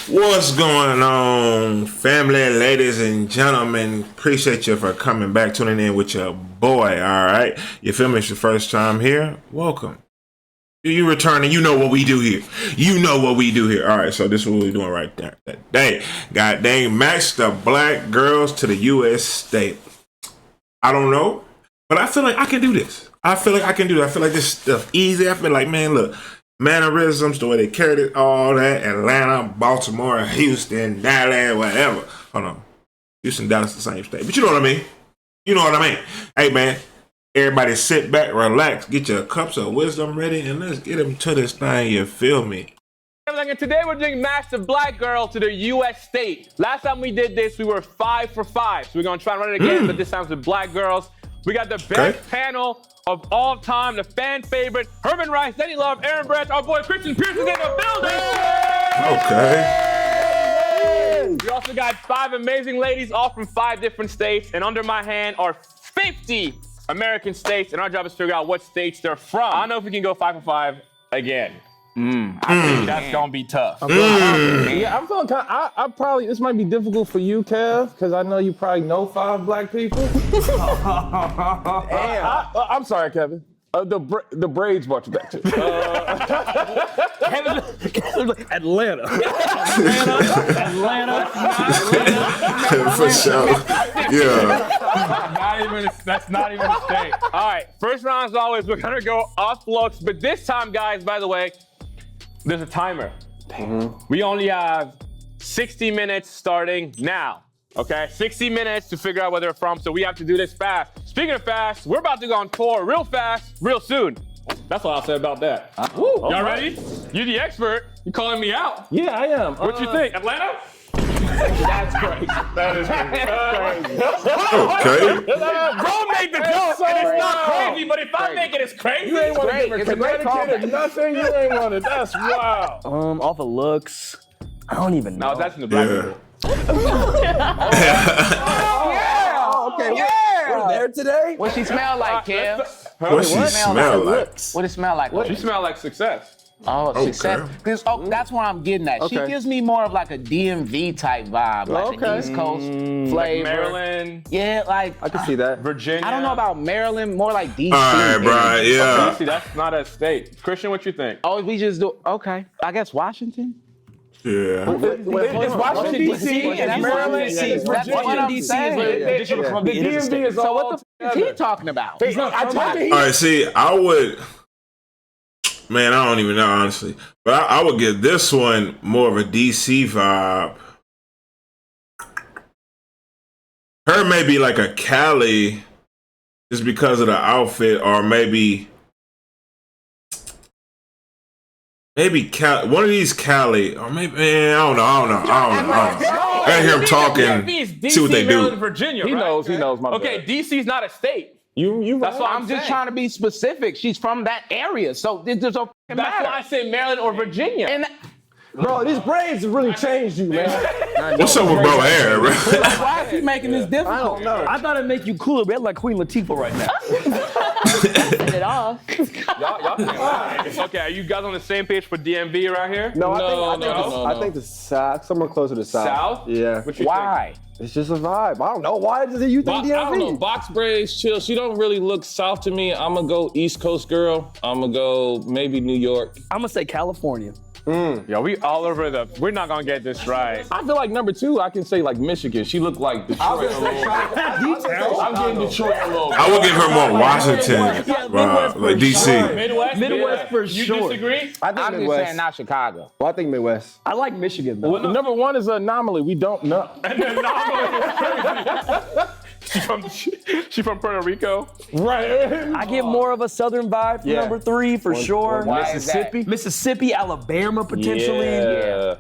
What's going on, family, ladies and gentlemen? Appreciate you for coming back, tuning in with your boy, all right? You feel me? It's your first time here? Welcome. You returning, you know what we do here. You know what we do here. All right, so this is what we're doing right there today. God dang, match the black girls to the U.S. state. I don't know, but I feel like I can do this. I feel like I can do it. I feel like this stuff easy. I feel like, man, look, mannerisms, the way they carried it, all that, Atlanta, Baltimore, Houston, Dallas, whatever. Hold on. Houston, Dallas, the same state. But you know what I mean. You know what I mean. Hey, man, everybody sit back, relax, get your cups of wisdom ready, and let's get them to this thing, you feel me? And today we're doing Match the Black Girl to the U.S. state. Last time we did this, we were 5 for 5. So we're going to try and run it again, but this time with black girls. We got the best panel of all time, the fan favorite, Herman Rice, Denny Love, Aaron Branch, our boy Christian Pierce is in the building. Okay. We also got 5 amazing ladies, all from 5 different states, and under my hand are 50 American states, and our job is to figure out what states they're from. I don't know if we can go 5 for 5 again. I think that's gonna be tough. Yeah, I'm feeling kind of, I probably, this might be difficult for you, Kev, because I know you probably know 5 black people. Damn. I'm sorry, Kevin. The braids brought you back to Atlanta. Atlanta. For sure. Yeah. That's not even a state. All right, first round as always, we're gonna go off looks, but this time, guys, by the way, there's a timer. We only have 60 minutes starting now. Okay, 60 minutes to figure out where they're from, so we have to do this fast. Speaking of fast, we're about to go on tour real fast, real soon. That's all I'll say about that. Y'all ready? You're the expert. You calling me out? Yeah, I am. What you think, Atlanta? That's crazy. That is crazy. Okay. Bro made the joke, and it's not crazy, but if I make it, it's crazy. You ain't want to give her It's a great Connecticut or nothing. You ain't want to. That's wild. Off of looks, I don't even know. No, that's in the black people. Okay, we're there today. What she smell like, Kev? What she smell like? What it smell like? She smell like success. Oh, success. That's what I'm getting at. She Okay. gives me more of like a DMV type vibe, like the East Coast flavor. Like Maryland, Yeah, like I can see that. Virginia. I don't know about Maryland, more like DC. All right, bro. Yeah. See, that's not a state. Christian, what you think? Oh, we just do, okay. I guess Washington? Yeah. It's Washington, D.C. Yeah, that's Maryland, Washington, and D.C. That's what I'm Virginia. saying. The DMV is So all what the f is he talking about? I told you. All right, see, I would, man, I don't even know, honestly. But I would give this one more of a DC vibe. Her may be like a Cali just because of the outfit, or maybe Cali, one of these Cali, or maybe, man, I don't know. I gotta hear him talking, DMV is DC, see what they Maryland, do. Virginia, He right? knows, my Okay, bad. DC's not a state. You That's right. why I'm just trying to be specific. She's from that area, so there's no f***ing That's matter. why I say Maryland or Virginia. And Bro, these braids have really changed you, man. What's up with bro hair, bro? why is he making this difficult? I don't know. I thought it'd make you cooler, but like Queen Latifah right now. It off. Y'all can't lie. Okay, are you guys on the same page for DMV right here? No, No. I think the South, somewhere closer to South. South? Yeah. What you Why? It's just a vibe. I don't know. Why does you think I don't know. DMV? Box braids, chill. She don't really look south to me. I'm gonna go East Coast girl. I'm gonna go maybe New York. I'm gonna say California. Yo, we all over the. We're not gonna get this right. I feel like number 2, I can say like Michigan. She looked like Detroit a little bit. I'm getting Detroit a little bit. I would give her more Washington vibe, like DC. Midwest for You sure. disagree? I think I'm just Midwest. saying not Chicago. Well, I think Midwest. I like Michigan though. Well, number 1 is an anomaly. We don't know. She from Puerto Rico. Right. I get more of a southern vibe for Yeah. number 3 for sure. Why is that? Mississippi, Alabama potentially. Yeah.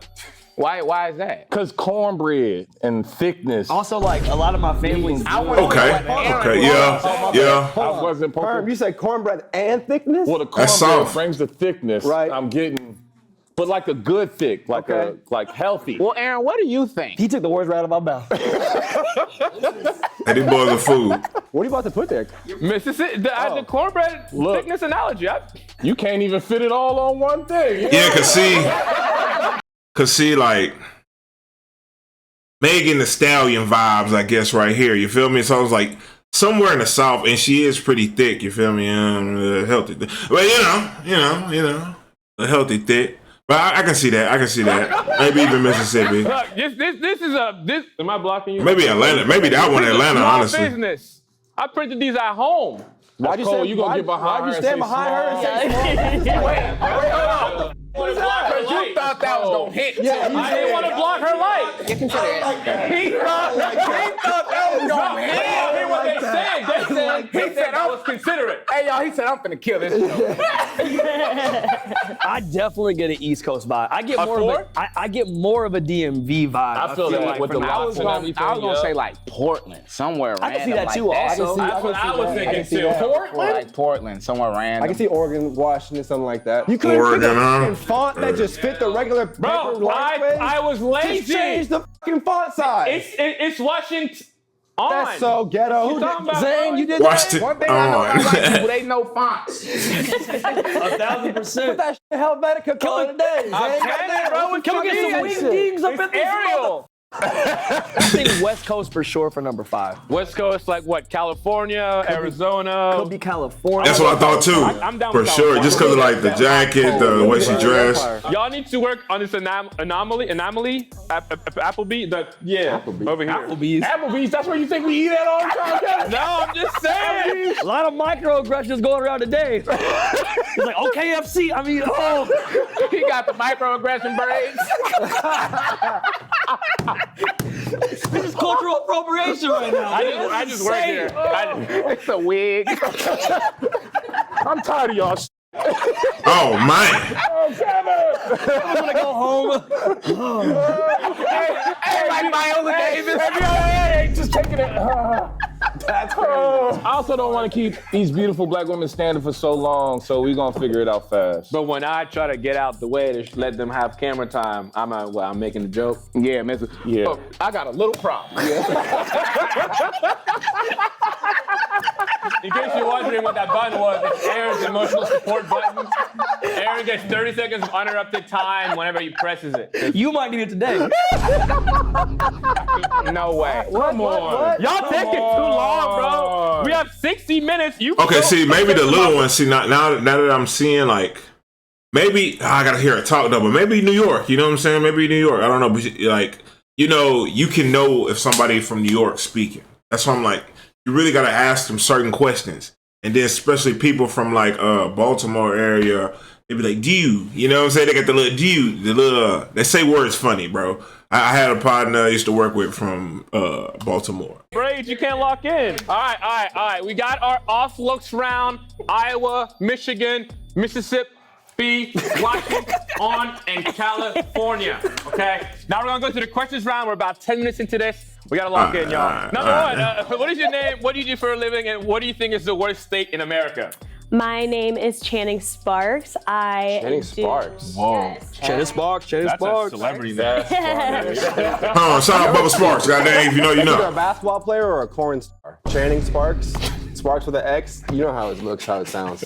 Why is that? Cause cornbread and thickness. Also, like a lot of my family's. Okay, yeah. I wasn't Herb, you say cornbread and thickness? Well, the That's cornbread soft. brings the thickness. Right. I'm getting, but like a good thick, like Okay. like healthy. Well, Aaron, what do you think? He took the words right out of my mouth. Hey, these boys are food. What are you about to put there? Mississippi, the cornbread Look. thickness analogy. You can't even fit it all on one thing. Yeah, cause see, like, Megan Thee Stallion vibes, I guess, right here. You feel me? So I was like, somewhere in the South, and she is pretty thick. You feel me? Healthy, but you know, a healthy thick. But I can see that. Maybe even Mississippi. Look, this is this. Am I blocking you? Maybe Atlanta. Maybe that one, Atlanta. Small Honestly. business. I printed these at home. Why'd you Cole, say you gonna get behind her Why'd you and stand say behind her and say small? Wait, hold on. You thought that was gonna hit. Yeah, I didn't want to block her light. You can say that. He thought that was gonna hit. Hear what they said. He said I was considerate. Hey, y'all, he said, I'm finna kill this show. I definitely get an East Coast vibe. I get more four? of I get more of a DMV vibe. I feel that like with the I locks was and gonna everything. say like Portland, somewhere I can see random that too. like that. Also, That's what I was thinking too. Portland? Like Portland, somewhere random. I can see Oregon, Washington, something like that. You couldn't Oregon, pick a huh? fucking font that just fit the regular Bro, paper white I was Just lazy. change the fucking font size. It's Washington on. That's so ghetto. You talking about, Zane, bro? you did Watched it One thing I know about white on. people, they know fonts. 1,000%. that shit Helvetica color today. I'm telling you, bro, it's Can we get some convenient. wing dings up in It's this Arial. I think West Coast for sure for number 5. West Coast, like what? California, Arizona. Could be California. That's what I thought too. I'm down For with sure, California. just because of like the jacket, the way she dressed. Y'all need to work on this anomaly, Applebee, over here. Applebee's, that's where you think we eat at all the time, Kevin? No, I'm just saying. A lot of microaggressions going around today. He's like, okay, FC. I mean, oh. He got the microaggression braids. This is cultural appropriation right now. I just work here. It's a wig. I'm tired of y'all. Oh man. I'm gonna go home. Hey, like Viola Davis. Hey, just taking it. That's crazy. I also don't want to keep these beautiful black women standing for so long, so we're gonna figure it out fast. But when I try to get out the way to let them have camera time, I'm making a joke. Yeah, Mr. Yeah. Oh, I got a little problem. In case you're wondering what that button was, it's Aaron's emotional support button. Aaron gets 30 seconds of uninterrupted time whenever he presses it. You might need it today. No way. Come on. Y'all taking too long, bro. We have 60 minutes. Okay, see, maybe the little one. See, now that I'm seeing, like, maybe I gotta hear it talk though, but maybe New York. You know what I'm saying? Maybe New York. I don't know, but like, you know, you can know if somebody from New York speaking. That's why I'm like, you really gotta ask them certain questions, and then especially people from like Baltimore area. They be like, "Dude," you know what I'm saying? They got the little dude, they say words funny, bro. I had a partner I used to work with from Baltimore. Braids, you can't lock in. All right. We got our off looks round. Iowa, Michigan, Mississippi, Washington, on, and California. Okay. Now we're gonna go to the questions round. We're about 10 minutes into this. We gotta lock in, y'all. Number one, what is your name? What do you do for a living? And what do you think is the worst state in America? My name is Channing Sparks. Channing Sparks. Whoa. Channing Sparks. That's a celebrity there. Shout out Bubba Sparks. Goddamn, if you know, you Is he a know. basketball player or a corn star? Channing Sparks. Sparks with an X. You know how it looks, how it sounds.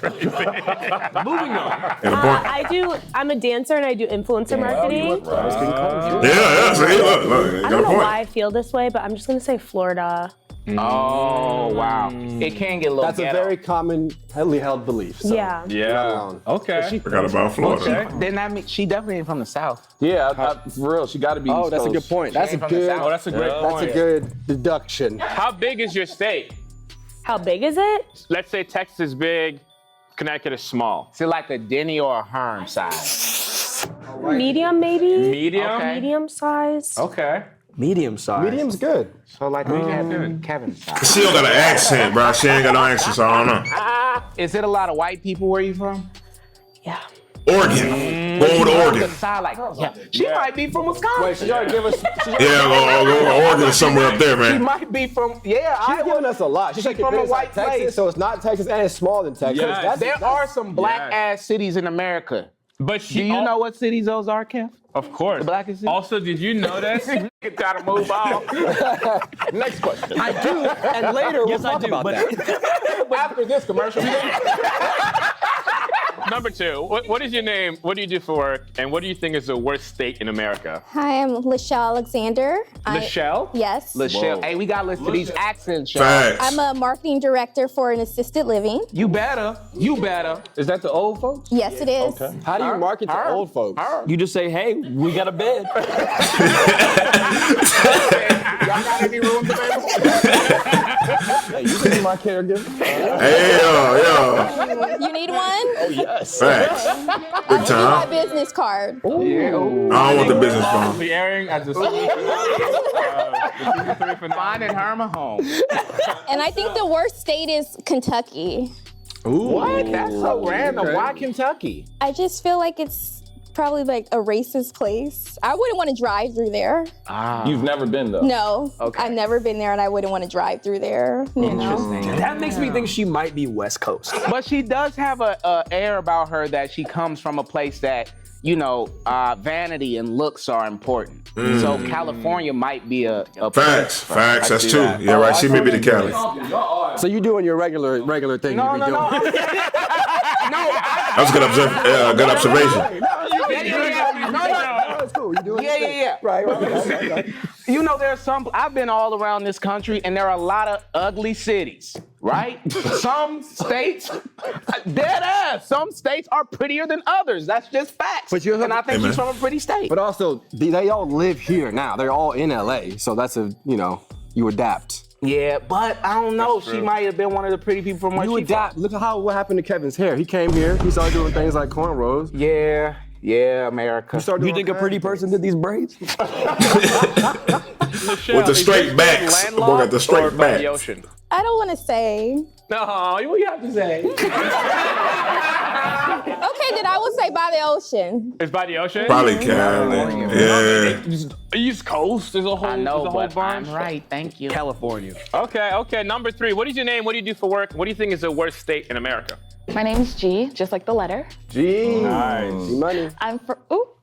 Moving on. And a point. I'm a dancer and I do influencer marketing. Yeah. So hey, look, I got a don't know point. why I feel this way, but I'm just gonna say Florida. Oh, wow. It can get a little That's a ghetto. very commonly held belief. So Yeah. you're not alone. Okay. Forgot about Florida. Then that means she definitely ain't from the South. Yeah, for real, she gotta be. Oh, East that's a Coast. good point. That's a ain't from the good. South. Oh, that's a great That's point. a good deduction. How big is your state? How big is it? Let's say Texas is big, Connecticut is small. Is it like a Denny or a Herm size? Medium, maybe? Medium? Okay. Medium size. Okay. Medium size. Medium's good. So like Kevin size. She don't got an accent, bro. She ain't got no accent, so I don't know. Is it a lot of white people where you from? Yeah. Oregon. Going with The Oregon. side, like, she might be from Wisconsin. Wait, she already give us. Yeah, go Oregon somewhere up there, She man. might be from, She's Iowa. giving us a lot. She's from a white Texas, place. so it's not Texas and it's smaller than Texas. Yes. There are some black-ass cities in America. But Do you know what cities those are, Kev? Of course. The blackest city? Also, did you notice? Gotta move on. Next question. I do, and later we'll talk about that. After this commercial, Number 2. What is your name? What do you do for work? And what do you think is the worst state in America? Hi, I'm Lachelle Alexander. Lachelle? Yes. Lachelle. Hey, we got listed these accents, y'all. Facts. I'm a marketing director for an assisted living. You better. You better. Is that the old folks? Yes, it is. Okay. How do you market to old folks? You just say, hey, we got a bed. Y'all got any rooms available? Hey, you can be my caregiver. Hey, yo. You need one? Oh, yes. Facts. Big My time. business card. I don't want the business phone. The airing at the Finding Herma home. And I think the worst state is Kentucky. What? That's so random. Why Kentucky? I just feel like it's probably like a racist place. I wouldn't want to drive through there. You've never been though. No, I've never been there and I wouldn't want to drive through there. You know? That makes me think she might be West Coast. But she does have a air about her that she comes from a place that, you know, vanity and looks are important. So California might be a Facts. Facts. That's true. Yeah, right. She may be the Cali. So you doing your regular thing you be doing? That was good observation. That's cool. You doing your thing. Yeah. Right. You know, there's I've been all around this country and there are a lot of ugly cities, right? Some states, dead ass, some states are prettier than others. That's just facts. But and I think she's from a pretty state. But also, they all live here now. They're all in LA. So that's you adapt. Yeah, but I don't know. She might have been one of the pretty people from where You she adapt. Look at what happened to Kevin's hair. He came here. He started doing things like cornrows. from. Yeah, America. You think a pretty person did these braids? With the straight backs. The boy got the straight by the backs. ocean? I don't want to say. No, what do you have to say? Okay, then I will say by the ocean. It's by the ocean? Probably Cali. Yeah. East Coast, there's a whole, I know, there's a whole but bunch. I'm right. Thank you. California. Okay. Number 3. What is your name? What do you do for work? What do you think is the worst state in America? My name is G, just like the letter. G. Nice. Money. I'm from,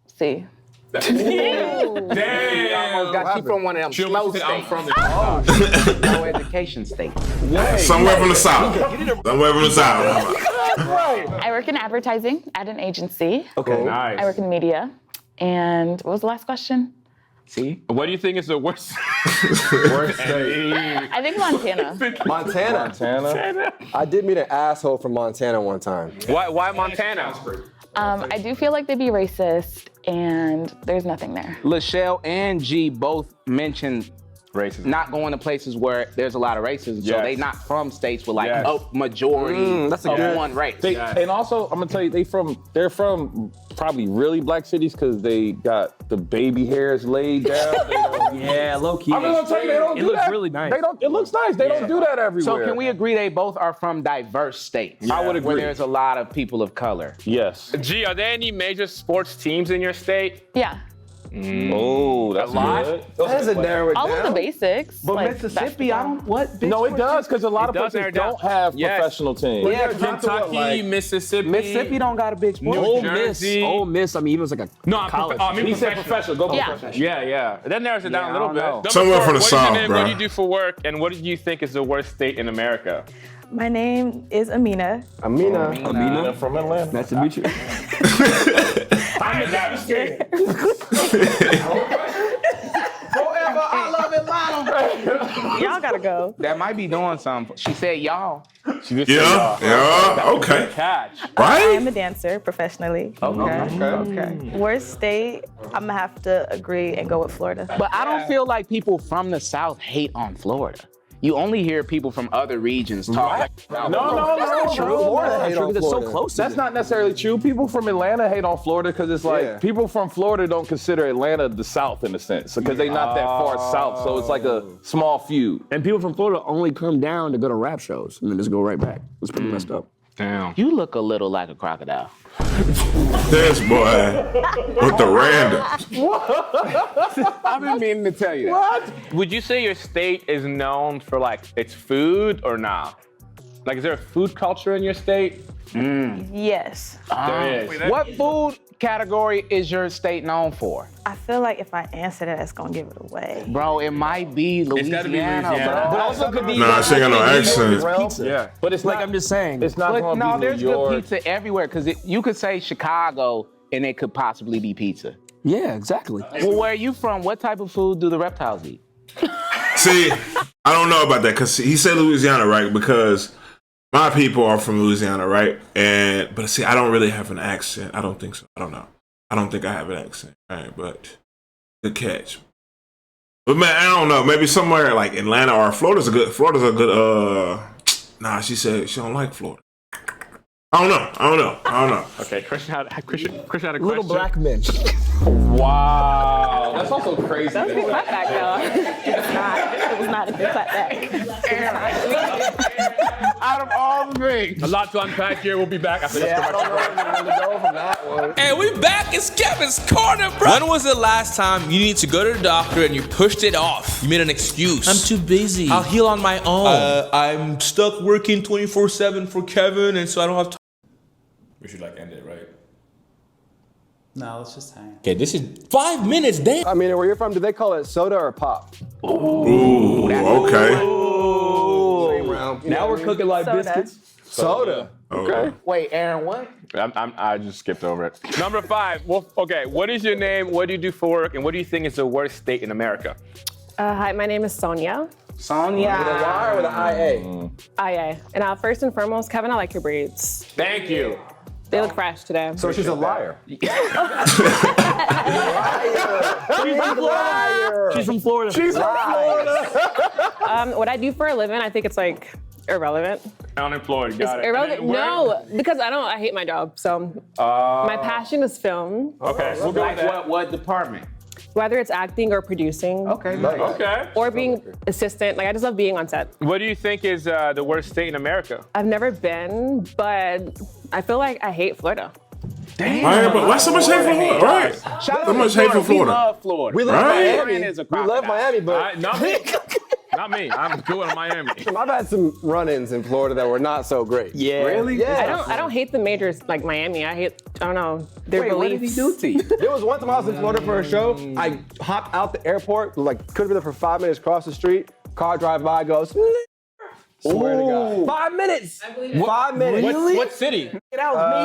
see. Damn. Almost got you from one of them She slow almost said, I'm states. from the No education state. Somewhere from the South. Somewhere from the South. I work in advertising at an agency. Okay. Nice. I work in media. And what was the last question? See? What do you think is the worst? Worst state. I think Montana. Montana. I did meet an asshole from Montana one time. Why Montana? I do feel like they'd be racist, and there's nothing there. Lachelle and G both mentioned Racism. not going to places where there's a lot of racism. So Yes. they not from states with like Yes. a majority that's a of good- one race. And also, I'm gonna tell you, they're from probably really black cities because they got the baby hairs laid down. Yeah, low key. I'm gonna tell you, they don't It do looks that. really nice. It looks nice. They don't do that everywhere. So can we agree they both are from diverse states? I would Where agree. there's a lot of people of color. Yes. G, are there any major sports teams in your state? Yeah, Oh, that's lot? good. That doesn't narrow it all down. of the basics. But like Mississippi, I don't, what? big No, it sports does because a lot of It does places narrow it down. don't have Yes. professional teams. Yeah, Kentucky, Mississippi. Mississippi don't got a big sport. New Ole Jersey. Miss. I mean, even was like a No, I'm college. I mean He said professional. professional. Go Yeah. professional. Yeah. That narrows it down a little I bit. don't know. Number Somewhere 4, from the what is South, your name? bro. What do you do for work? And what do you think is the worst state in America? My name is Amina. Amina from Atlanta. Nice to meet you. Forever, I love Atlanta. Y'all gotta go. That might be doing something. She said y'all. She just said y'all. Yeah. Okay. Catch. I am Right? a dancer professionally. Okay. Worst state, I'm gonna have to agree and go with Florida. But I don't feel like people from the South hate on Florida. You only hear people from other regions talk. No. Florida hate on That's so Florida. close. That's not necessarily true. People from Atlanta hate on Florida because it's like Yeah. people from Florida don't consider Atlanta the South in a sense because they're not that far south. So it's like a small feud. And people from Florida only come down to go to rap shows and then just go right back. It's pretty messed up. Damn. You look a little like a crocodile. This boy with the randoms. I've been meaning to tell you that. Would you say your state is known for like its food or not? Like, is there a food culture in your state? Yes. There is. What food category is your state known for? I feel like if I answer that, it's gonna give it away. Bro, it might be Louisiana. It's gotta be Louisiana. But also could be. Nah, she ain't got no accent. Pizza. Yeah. But it's Like not. I'm just saying. It's not But gonna no, be New there's York. good pizza everywhere because you could say Chicago and it could possibly be pizza. Yeah, exactly. Well, where are you from? What type of food do the reptiles eat? See, I don't know about that because he said Louisiana, right? Because my people are from Louisiana, right? But see, I don't really have an accent. I don't think so. I don't know. I don't think I have an accent, right? But good catch. But man, I don't know. Maybe somewhere like Atlanta or Florida's a good. Nah, she said she don't like Florida. I don't know. Okay, Christian had a question. Little black men. Wow. That's also crazy. That was a good clapback, though. It was not a good clapback. Out of all the things. A lot to unpack here. We'll be back after this commercial break. And we back. It's Kevin's Corner, bro. When was the last time you need to go to the doctor and you pushed it off? You made an excuse. I'm too busy. I'll heal on my own. I'm stuck working 24/7 for Kevin, and so I don't have time. We should like end it, right? No, let's just hang. Okay, this is 5 minutes, damn. I mean, where you're from, do they call it soda or pop? Ooh, okay. Same round. Now we're cooking like Soda. biscuits. Soda. Okay. Wait, Aaron, what? I just skipped over it. Number 5. Well, okay, what is your name? What do you do for work? And what do you think is the worst state in America? Hi, my name is Sonia. Sonia. With a Y or with an IA? IA. And first and foremost, Kevin, I like your braids. Thank you. They look fresh today. So she's a liar. She's from Florida. She's from Florida. What I do for a living, I think it's like irrelevant. Unemployed, got it. Irrelevant? And then No, because I hate my job. So my passion is film, Okay, we'll go with Like that. what department? whether it's acting or producing. Okay. Okay. Or being assistant. Like I just love being on set. What do you think is the worst state in America? I've never been, but I feel like I hate Florida. Why so much hate for Florida? Right. Shout So much hate for We Florida. love Florida. We love Right? Miami. Is a We love Miami, but Not me. Not me. I'm good in Miami. I've had some run-ins in Florida that were not so great. Yeah. Really? Yeah. I don't hate the majors like Miami. I don't know, their Wait, what did he beliefs. do to you? There was one time I was in Florida for a show. I hopped out the airport, like could've been there for 5 minutes, cross the street, car drive by, goes, swear to God. 5 minutes. 5 minutes. What city? Get out of me.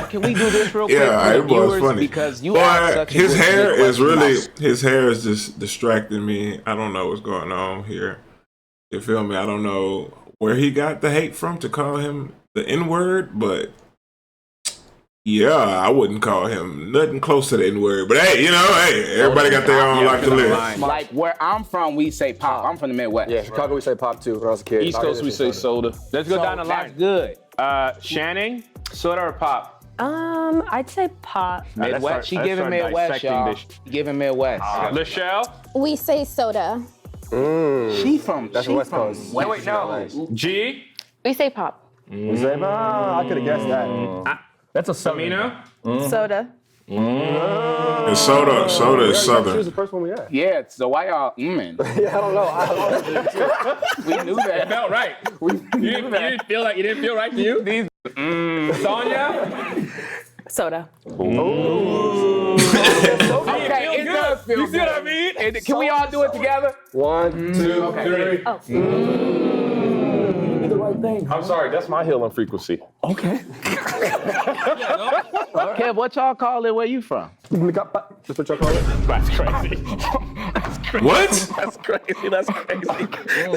Can we do this real quick? Yeah, for it the was viewers? funny. Because you Boy, asked such a his good hair is question really, about- his hair is just distracting me. I don't know what's going on here. You feel me? I don't know where he got the hate from to call him the N-word, but yeah, I wouldn't call him nothing close to the N-word. But hey, everybody got their own life to live. Like where I'm from, we say pop. I'm from the Midwest. Yeah, Chicago we say pop too when I was a kid. East Coast we say soda. Let's go So down the line. that's good. Shannon, soda or pop? I'd say pop. Midwest. She let's giving start Midwest, dissecting y'all. this. She giving Midwest. Lachelle, We say soda. She from. That's she West from Coast. West Coast. G, We say pop. You say, I could've guessed that. That's a southern. Amina, Soda. And soda is She was Southern. the first one we had. Yeah, so why y'all mm-ing? Yeah, I don't know. We knew that. felt right. You didn't feel right to you? These. Sonia. Soda. Okay, it does feel You see what I good. mean? And can we all do it together? 1, 2, 3. I'm sorry, that's my healing frequency. Okay. Kev, what y'all call it? Where you from? That's what y'all call it? That's crazy. What? That's crazy. That's crazy.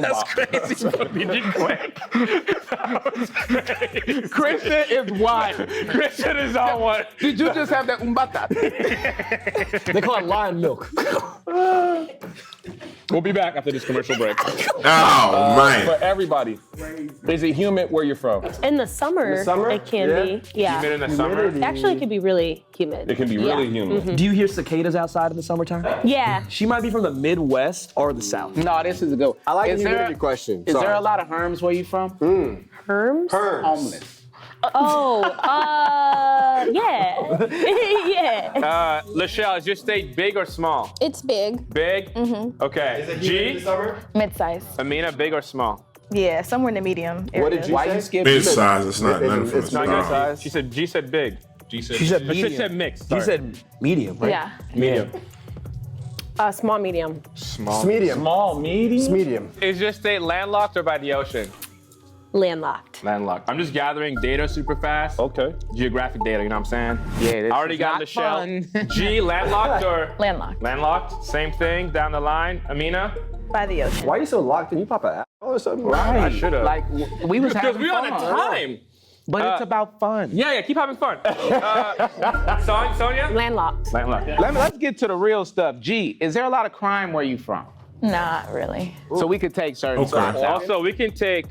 That's crazy. Did you quick? That was crazy. Christian is wild. Christian is on one. Did you just have that umbata? They call it lion milk. We'll be back after this commercial break. Oh, man. For everybody, is it humid where you're from? In the summer, summer? it can be. Yeah. Humid in the summer. Actually, it can be really humid. It can be really humid. Do you hear cicadas outside in the summertime? Yeah. She might be from the Midwest or the South. No, this is a good one. I like Is the there- humidity question. Is Sorry. there a lot of herms where you from? Herms? Homeless. Oh, yeah. Yeah. Lachelle, is your state big or small? It's big. Big? Okay. G? Mid-size. Amina, big or small? Yeah, somewhere in the medium area. What did you Why say? you skip Mid size. It's not nothing from the it's not start. good size. She said G said big. She said She medium. said mixed. She Sorry. said medium, right? Yeah. medium. Small, medium. Small. Medium. Small, medium. Medium. Is your state landlocked or by the ocean? Landlocked. Landlocked. I'm just gathering data super fast. Okay. Geographic data, you know what I'm saying? Yeah, this I already is got not the shell. fun. G, landlocked or? Landlocked. Landlocked. Same thing down the line. Amina? By the ocean. Why are you so locked in? You pop an apple or something? Right. I should've. Like, we was Because having we on a fun. time. But it's about fun. Yeah, keep having fun. Sonia? Landlocked. Landlocked. Let's get to the real stuff. G, is there a lot of crime where you from? Not really. So we could take certain spots out. Also, we can take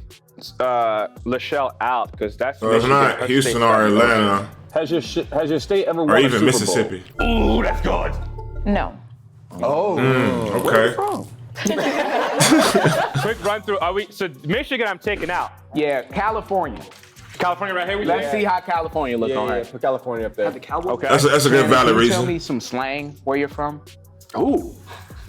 Lachelle out because that's. So it's Michigan. not Her Houston state's or not- Atlanta Has your state ever won or a even Super Mississippi. Ooh, that's good. No. Oh. Okay. Quick run through. Are we? So Michigan, I'm taking out. Yeah, California. California, right here. We Let's see how California looks on her. Put California up there. Okay. That's a good valid Can you tell reason. me some slang where you're from? Ooh.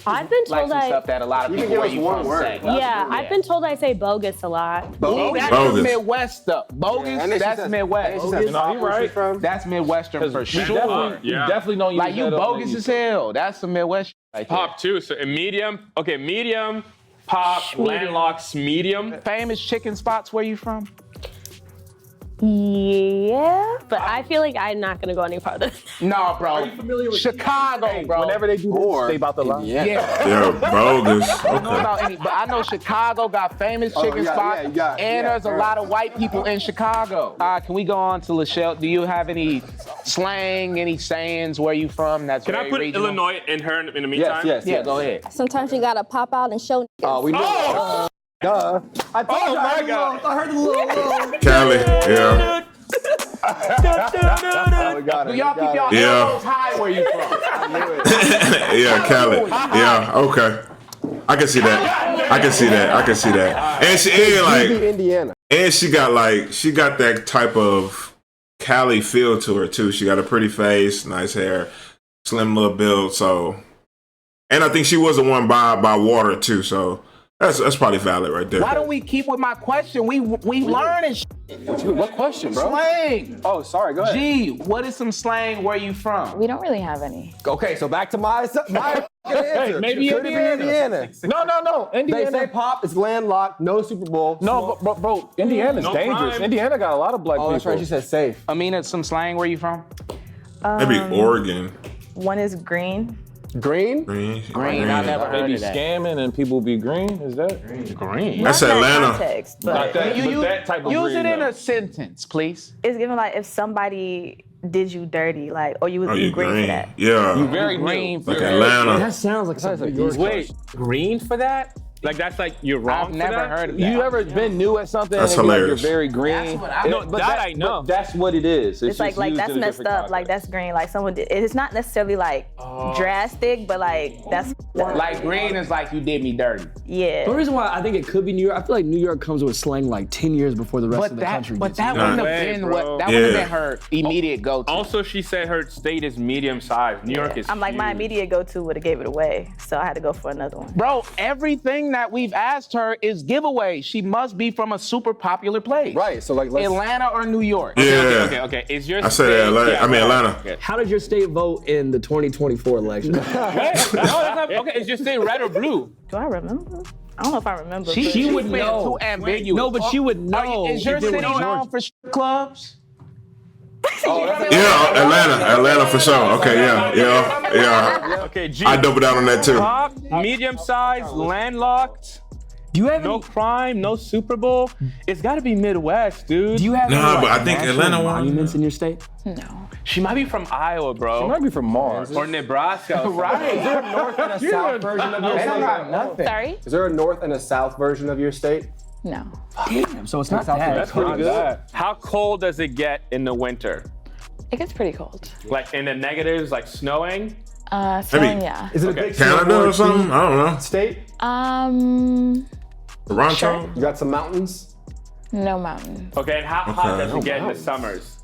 I've been Like told some stuff that a lot of You can people give where us you one from word. say. Yeah, I've been told I say bogus a lot. Ooh, that's Bogus. Midwest stuff. Bogus, and then she that's says- Midwest. and she says, No, you're right. That's Midwestern for sure. You definitely don't use Like you that up bogus when as hell. That's some Midwest right there. Pop too. So in medium. Okay, medium. Pop. Landlocked. Medium. Famous chicken spots where you from? Yeah, but I feel like I'm not gonna go any farther. No, bro. Are you familiar with Chicago, bro? Whenever they do this, they about to lie. Yeah. Yeah, bogus. I don't know Okay. about any, but I know Chicago got famous chicken spots, and there's a lot of white people in Chicago. Can we go on to Lachelle? Do you have any slang, any sayings where you from? That's Can I very put regional? Illinois in her in the meantime? Yeah, go ahead. Sometimes you gotta pop out and show. Oh, we know. Duh. I told you. my God. I heard the little. Cali. Yeah. Oh, we got it. Do y'all keep y'all Yeah. elbows high where you from? I knew it. Yeah, Cali. Yeah. Okay. I can see that. I can see that. I can see that. And she ain't like. Indiana. And she got that type of Cali feel to her too. She got a pretty face, nice hair, slim little build. So, and I think she was the one by water too. So that's probably valid right there. Why don't we keep with my question? We learning What question, bro? slang. Oh, sorry. Go ahead. G, what is some slang where you from? We don't really have any. Okay, so back to my answer. maybe Could it be Indiana? No. They Indiana. say pop is landlocked, no Super Bowl. No, bro, Indiana's No dangerous. crime. Indiana got a lot of black Oh, people. that's right. She said safe. Amina, some slang where you from? Maybe Oregon. One is green. Green? Green. I never They heard be of that. scamming and people be green. Is that? Green. That's Not that Atlanta. context, but Not that, You- but you- that type of Use green, it in though. a sentence, please. it's given like if somebody did you dirty, like, or you was Oh, you green for green. that. Yeah. You very green. Like Atlanta. That sounds like something. Wait, green for that? Like that's like you're wrong. I've never for that? heard of that. You ever been new at something? That's and be like, hilarious. you're very green. That's what I- No, that I know. But that's what it is. It's like just used that's in a messed different up. Like context. that's green. Like someone did. It's not necessarily like drastic, but like that's Like green is like you did me dirty. yeah. The reason why I think it could be New York, I feel like New York comes with slang like 10 years before the rest of the country gets it. wouldn't have way, been bro. what that would have Yeah. been her immediate go-to. Also, she said her state is medium sized. New York is. I'm like my huge. immediate go-to would have gave it away, so I had to go for another one. Bro, everything that we've asked her is giveaway. She must be from a super popular place. Right, so like let's... Atlanta or New York. Yeah. Okay. Is your I said Atlanta. I mean Atlanta. Okay. How did your state vote in the 2024 election? Wait, no, that's not, okay, is your state red or blue? Do I remember? I don't know if I remember. She but- would been know. too Too ambiguous. No, but she would know. Is your if it city was known Georgia. for strip clubs? Yeah, Atlanta for sure. Okay, yeah. Okay, G. I doubled down on that too. Pop, medium size, landlocked. Do you have No any? crime, no Super Bowl. It's got to be Midwest, dude. Do you have Nah, any, but I think national Atlanta won. monuments in your state? No. She might be from Iowa, bro. She might be from Mars. Or Nebraska. Right. Is there a north and a south version of your They don't state? got nothing. Sorry? Is there a north and a south version of your state? No. Damn, so it's not South that. That's pretty good. How cold does it get in the winter? It gets pretty cold. Like in the negatives, like snowing? Snowing, yeah. Is it a Okay. big Canada snowboard or something? I don't know. state? Toronto? Sure. You got some mountains? No mountains. Okay, and how hot does it get in the summers?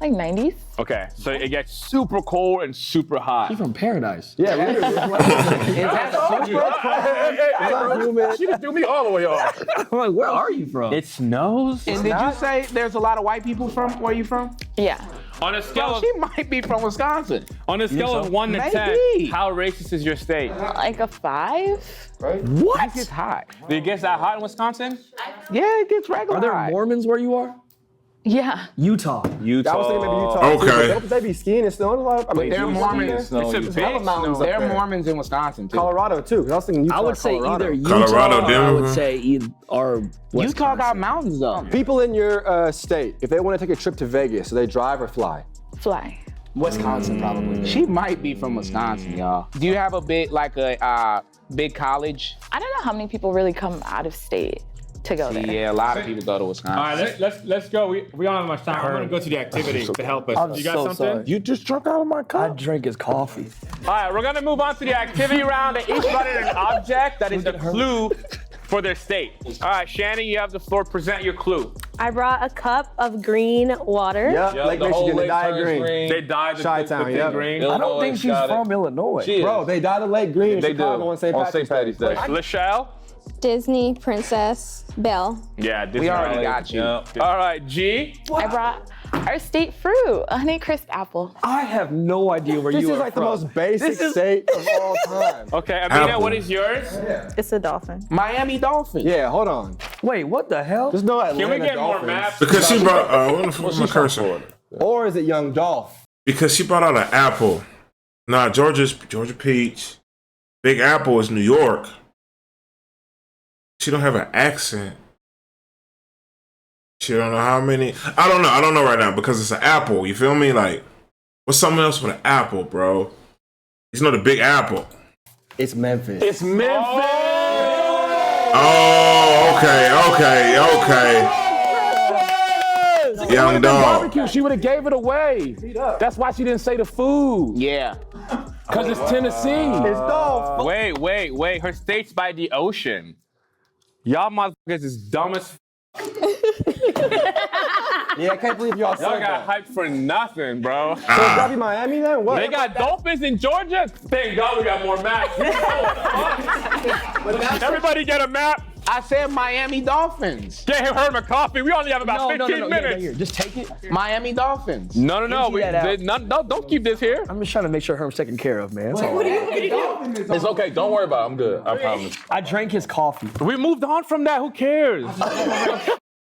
Like 90s. Okay, so it gets super cold and super hot. She's from paradise. Yeah, Is that super? She just threw me all the way off. I'm like, where are you from? It snows? And did you say there's a lot of white people from where you from? Yeah. On a scale Well, of, she might be from Wisconsin. on a scale of 1 to 10, Maybe. how racist is your state? Like a 5. What? It gets hot. Do it get that hot in Wisconsin? Yeah, it gets regular Are there hot. Mormons where you are? Yeah. Utah. I was thinking maybe Utah. Okay. Too, but they be skiing and snowing a lot. I mean, They're Mormons. It's a big snow. They're Mormons in Wisconsin too. Colorado too. 'Cause I was thinking Utah. I would say Colorado. either Utah Colorado, or I Denver. would say either or Wisconsin. Utah got mountains though. People in your state, if they want to take a trip to Vegas, do they drive or fly? Fly. Wisconsin, probably. She might be from Wisconsin, y'all. Do you have a big big college? I don't know how many people really come out of state to go there. Yeah, a lot of people go to Wisconsin. All right, let's go. We don't have much time. I'm gonna go to the activity to help us. I'm You got so something? sorry. You just drunk out of my I cup. drink his coffee. All right, we're gonna move on to the activity round. They each brought in an object that is a clue for their state. All right, Shannon, you have the floor. Present your clue. I brought a cup of green water. Yep, Lake Michigan, they dyed green. They dyed the Chi-town, thing yep. green. I don't think she's from Illinois. Bro, they dyed the lake green in They Chicago do. on St. Patrick's Day. Lachelle? Disney Princess Belle. Yeah, this We is already right. got you. All right, G. I brought our state fruit, a Honeycrisp apple. I have no idea where This you is are like from. the most basic state of all time. Okay, Amina, Apple. what is yours? It's a dolphin. Miami Dolphins. Yeah, hold on. Wait, what the hell? There's no Atlanta Can we get more Dolphins. maps? Because she brought, what the fuck is my cursor? Or is it Young Dolph? Because she brought out an apple. Nah, Georgia Peach. Big Apple is New York. She don't have an accent. She don't know how many. I don't know right now because it's an apple. You feel me? Like, what's something else with an apple, bro? It's not a Big Apple. It's Memphis. It's Memphis. Oh, okay. Young dog. Barbecue. She would have gave it away. That's why she didn't say the food. Yeah. Cause it's Tennessee. It's Dolph. Wait. Her state's by the ocean. Y'all motherfuckers is dumb as Yeah, I can't believe y'all Y'all said got that. hyped for nothing, bro. So it's gotta be Miami then? What? They got dolphins in Georgia? Thank God we got more maps. Everybody get a map. I said Miami Dolphins. Get him Herman coffee. We only have about 15 minutes. Here, just take it. Miami Dolphins. No. that Don't keep this here. I'm just trying to make sure Herm's taken care of, man. That's all. It's okay. Don't worry about it. I'm good. I promise. I drank his coffee. We moved on from that. Who cares?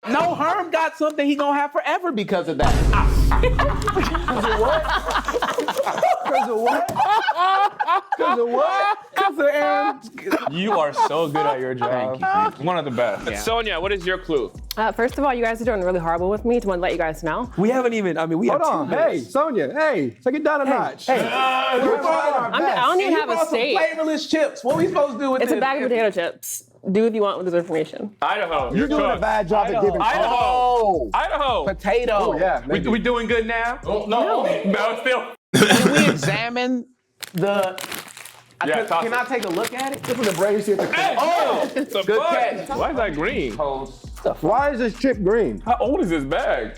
No, Herm got something he gonna have forever because of that. Because of what? Because of what? Because of Aaron. You are so good at your job. One of the best. Yeah. Sonia, what is your clue? First of all, you guys are doing really horrible with me. To want to let you guys know. We haven't even, we Hold have on. 2 Hey, minutes. Sonia. Hey, take it down a notch. Hey. I don't even have a state. Flavorless chips. What we supposed to do with It's this? a bag of potato chips. Do what you want with this information. Idaho. You're doing a bad job at giving Oh, Idaho. potato. Oh, yeah. We doing good now? No, still. Can we examine the? Yeah, Can I take a look at it? Look at the brains here at the Oh, it's a Good bug. catch. Why is that green? Why is this chip green? How old is this bag?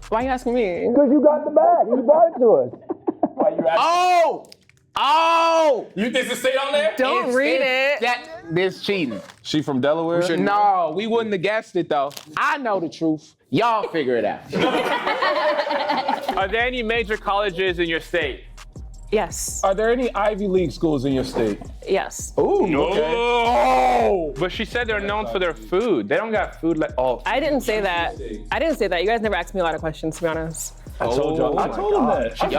Why are you asking me? Because you got the bag. You brought it to us. Why you asking? Oh! You think it's stay on there? Don't read it. This cheating. She from Delaware? No, we wouldn't have guessed it though. I know the truth. Y'all figure it out. Are there any major colleges in your state? Yes. Are there any Ivy League schools in your state? Yes. Ooh, Oh! But she said they're known for their food. They don't got food like I didn't say that. You guys never asked me a lot of questions, to be honest. I told y'all. I told him that.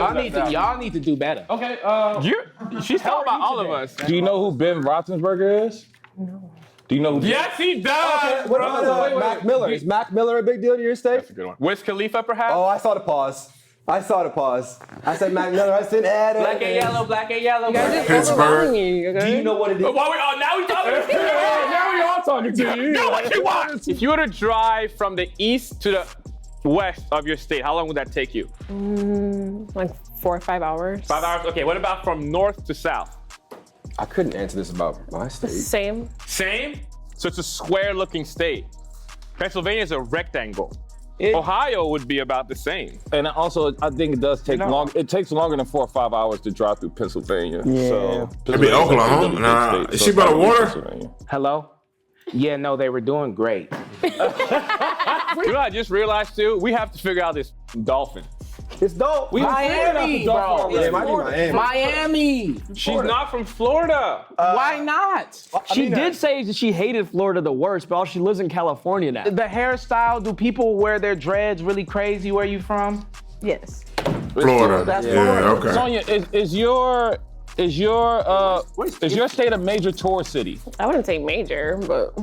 Y'all need to do better. Okay, she's talking about all of us. Do you know who Ben Roethlisberger is? No. Do you know who? Yes, he does! What about Mac Miller? Is Mac Miller a big deal to your state? That's a good one. Wiz Khalifa, perhaps? Oh, I saw the pause. I said Mac Miller. I said Adam. Black and yellow, black and yellow. You guys just Pittsburgh. overwhelming me, okay? Do you know what it is? Now we talking to you. Now we all talking to you. Know what you want. If you were to drive from the east to the west of your state, how long would that take you? Like 4 or 5 hours. 5 hours? Okay, what about from north to south? I couldn't answer this about my state. Same. Same? So it's a square looking state. Pennsylvania is a rectangle. Ohio would be about the same. And also, I think it does take long. It takes longer than 4 or 5 hours to drive through Pennsylvania. Yeah. So It'd be Oklahoma. Nah, is she by the water? Hello? Yeah, no, they were doing great. You know what I just realized too? We have to figure out this dolphin. It's dope. Miami, bro. Yeah, it might be Miami. Miami. She's not from Florida. Why not? She did say that she hated Florida the worst, but she lives in California now. The hairstyle, do people wear their dreads really crazy where you from? Yes. Florida. That's Yeah, Florida. okay. Sonia, is your state a major tourist city? I wouldn't say major, but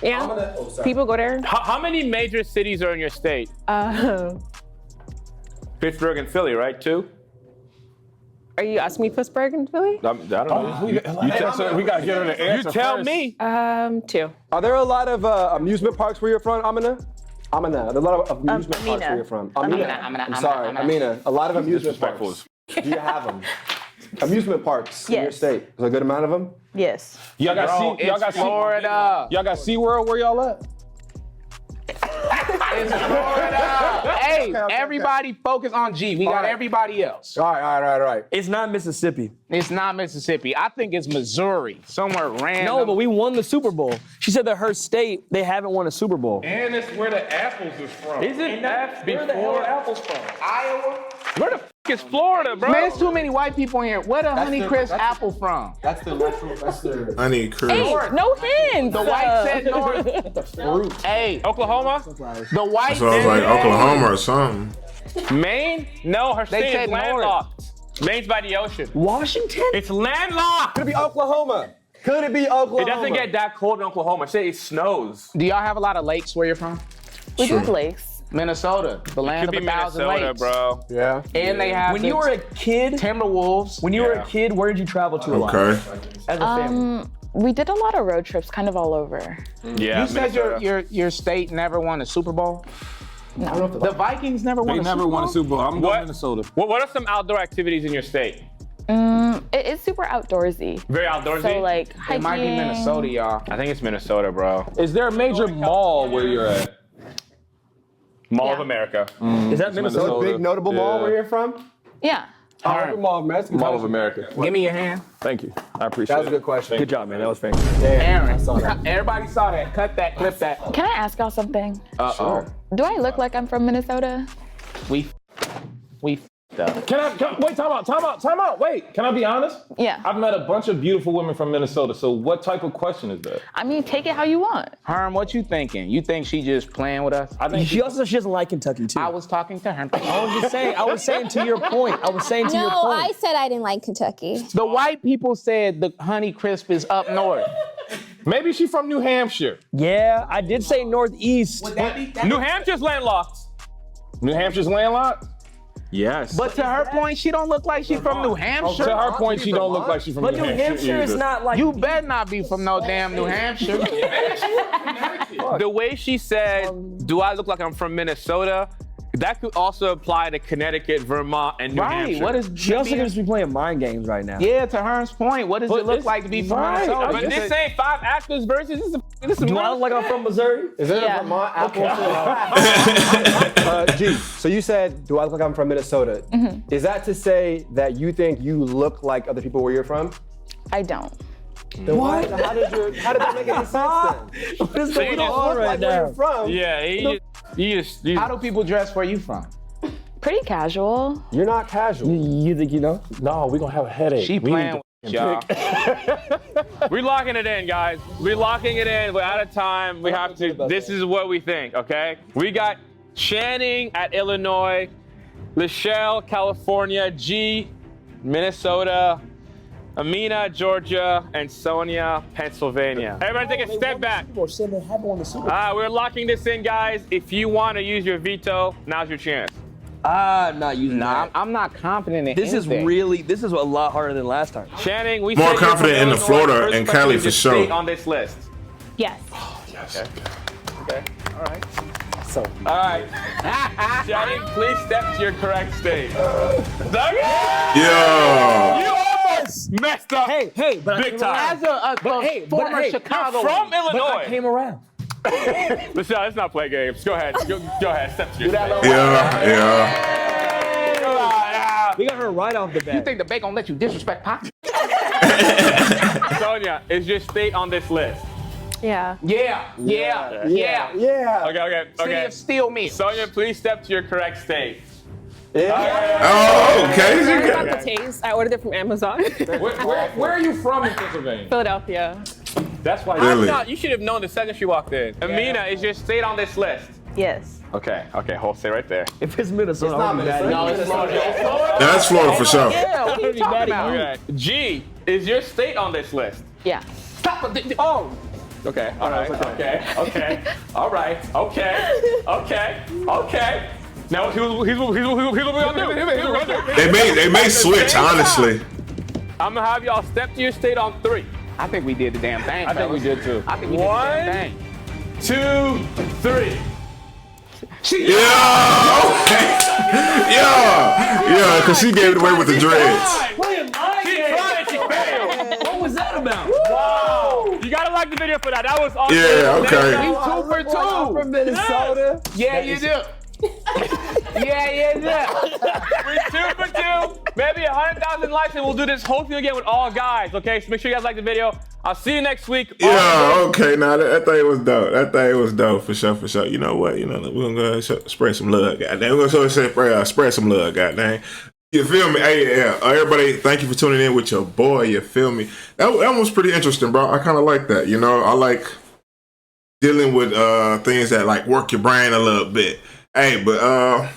yeah, people go there. How many major cities are in your state? Pittsburgh and Philly, right? 2? Are you asking me Pittsburgh and Philly? I don't know. We gotta get her to answer. You tell first. me. 2. Are there a lot of amusement parks where you're from, Amina? Amina. There are a lot of amusement parks where you're from. Amina. I'm sorry, Amina. A lot of amusement parks. Do you have them? Amusement parks in your Yes. state. Is there a good amount of them? Yes. Y'all got Florida. Y'all got SeaWorld where y'all at? It's Florida. Hey, everybody focus on G. We got everybody else. All right. It's not Mississippi. It's not Mississippi. I think it's Missouri. Somewhere random. No, but we won the Super Bowl. She said that her state, they haven't won a Super Bowl. And it's where the apples is from. Isn't that Where the hell are apples from? Iowa. Where the f is Florida, bro? Man, there's too many white people in here. Where the Honeycrisp apple from? That's the Honey Chris. Hey, no hints. The white said north. Hey, Oklahoma? the white So I was like Oklahoma or something. Maine? No, her They state said is north. landlocked. Maine's by the ocean. Washington? It's landlocked. Could it be Oklahoma? Could it be Oklahoma? It doesn't get that cold in Oklahoma. Say it snows. Do y'all have a lot of lakes where you're from? We do have lakes. Minnesota, the land Could of be 1,000 Minnesota, lakes. bro. Yeah. And they have When you were a kid, Timberwolves. when you were a kid, where did you travel to a lot? Okay. As a family. We did a lot of road trips, kind of all over. Yeah, You said your state never won a Super Bowl? No. The Vikings never won They a never Super Bowl? won a Super Bowl. I'm going What? to Minnesota. What are some outdoor activities in your state? It is super outdoorsy. Very outdoorsy? So like hiking. It might be Minnesota, y'all. I think it's Minnesota, bro. Is there a major mall where you're at? Mall of America. Is that Minnesota? Big notable mall where you're from? Yeah. Mall of America. Mall of America. Give me your hand. Thank you. I appreciate That was a it. good question. Good job, man. That was fancy. Aaron. I saw that. Everybody saw that. Cut that. Clip that. Can I ask y'all something? Uh-oh. Do I look like I'm from Minnesota? We up. Wait, time out. Wait, can I be honest? Yeah. I've met a bunch of beautiful women from Minnesota, so what type of question is that? I mean, take it how you want. Herm, what you thinking? You think she just playing with us? I think She also says she doesn't like Kentucky too. I was talking to her. I was just saying. I was saying to your point. I was saying to your No, point. I said I didn't like Kentucky. The white people said the Honeycrisp is up north. maybe she's from New Hampshire. Yeah, I did say Northeast. New Hampshire's landlocked. New Hampshire's landlocked? Yes. But to her point, she don't look like she's from New Hampshire. To her point, she don't look like she's from But New Hampshire is either. not like. You better not be from no damn New Hampshire. The way she said, do I look like I'm from Minnesota? That could also apply to Connecticut, Vermont, and New Right. Hampshire. What is She also could just be playing mind games right now. Yeah, to Herm's point, what does it look like to be from right. Minnesota? But this ain't 5 actors versus this is Do I look like I'm from Missouri? Is there Yeah. a Vermont apple? G, so you said, do I look like I'm from Minnesota? Is that to say that you think you look like other people where you're from? I don't. Then what? How did that make any sense then? What is So you going just on Look right like where now? you're from. Yeah, you just How do people dress where you from? Pretty casual. You're not casual. You think you know? No, we're gonna have a headache. She playing with y'all. We're locking it in, guys. We're locking it in. We're out of time. We have to. This is what we think, okay? We got Channing at Illinois, Lachelle, California, G, Minnesota, Amina, Georgia, and Sonia, Pennsylvania. Everybody take a step back. People are saying they haven't won the Super Bowl. We're locking this in, guys. If you want to use your veto, now's your chance. I'm not using Nah, that. I'm not confident in This is anything. this is a lot harder than last time. Channing, we More said you're confident from in the Illinois. Florida First and question Cali is for your sure. state on this list. Yes. Okay. All right. All right. Channing, please step to your correct state. Yo. You almost messed up. Hey, but I Big came time. around. As a But hey, former Chicago, You're from But Illinois. I came around. Let's not play games. Go ahead. Go ahead. Step to your stage. Yeah. We got her right off the bat. You think the bake gonna let you disrespect Pac? Sonia, is your state on this list? Yeah. Yeah. Okay. City of Steel Mill. Sonia, please step to your correct state. Oh, okay. Sorry about the taste. I ordered it from Amazon. Where are you from in Pennsylvania? Philadelphia. That's why. Really? You should have known the second she walked in. Amina, is your state on this list? Yes. Okay, hold stay right there. If it's Minnesota, It's not Minnesota. No, it's Florida. That's Florida for sure. Yeah, what are you talking about? Okay. G, is your state on this list? Yeah. Stop it. Oh. Okay, all right, okay, all right, okay. Now here's what we're gonna do. They may switch, honestly. I'm gonna have y'all step to your state on 3. I think we did the damn thing. I think we did too. I think we did the damn thing. 2, 3. Yeah, okay. Yeah, because she gave it away with the dreads. Playing mind She tried, she failed. What was that about? Wow. You gotta like the video for that. That was awesome. Yeah, okay. We 2 for 2. From Minnesota. Yeah, you do. Yeah, you do. We're 2 for 2. Maybe 100,000 likes and we'll do this whole thing again with all guys, okay? So make sure you guys like the video. I'll see you next week. Yeah, okay. Now that thing was dope. That thing was dope for sure, for sure. You know what? We're gonna go spread some love, goddamn. We're gonna spread some love, goddamn. You feel me? Hey, yeah. Everybody, thank you for tuning in with your boy. You feel me? That was pretty interesting, bro. I kind of like that. You know, I like dealing with things that like work your brain a little bit. Hey, but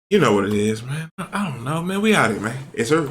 you know what it is, man. I don't know, man. We out here, man. It's her.